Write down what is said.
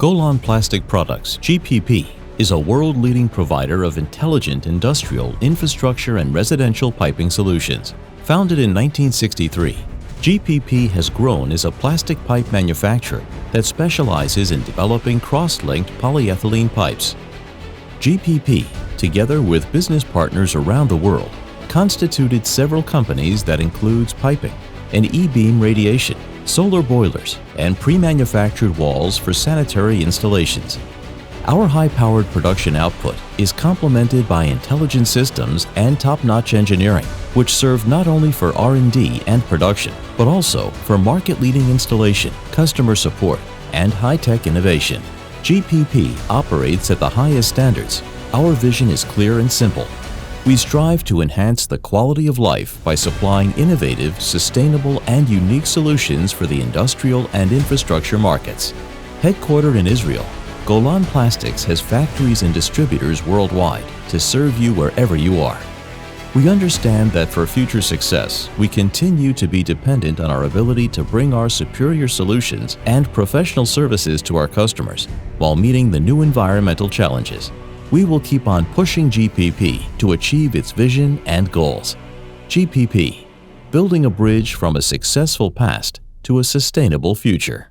Golan Plastic Products (GPP) is a world-leading provider of intelligent industrial, infrastructure, and residential piping solutions. Founded in 1963, GPP has grown as a plastic pipe manufacturer that specializes in developing cross-linked polyethylene pipes. GPP, together with business partners around the world, constituted several companies that includes piping and e-beam radiation, solar boilers, and pre-manufactured walls for sanitary installations. Our high-powered production output is complemented by intelligent systems and top-notch engineering, which serve not only for R&D and production, but also for market-leading installation, customer support, and high-tech innovation. GPP operates at the highest standards. Our vision is clear and simple. We strive to enhance the quality of life by supplying innovative, sustainable, and unique solutions for the industrial and infrastructure markets. Headquartered in Israel, Golan Plastics has factories and distributors worldwide to serve you wherever you are. We understand that for future success, we continue to be dependent on our ability to bring our superior solutions and professional services to our customers while meeting the new environmental challenges. We will keep on pushing GPP to achieve its vision and goals. GPP, building a bridge from a successful past to a sustainable future.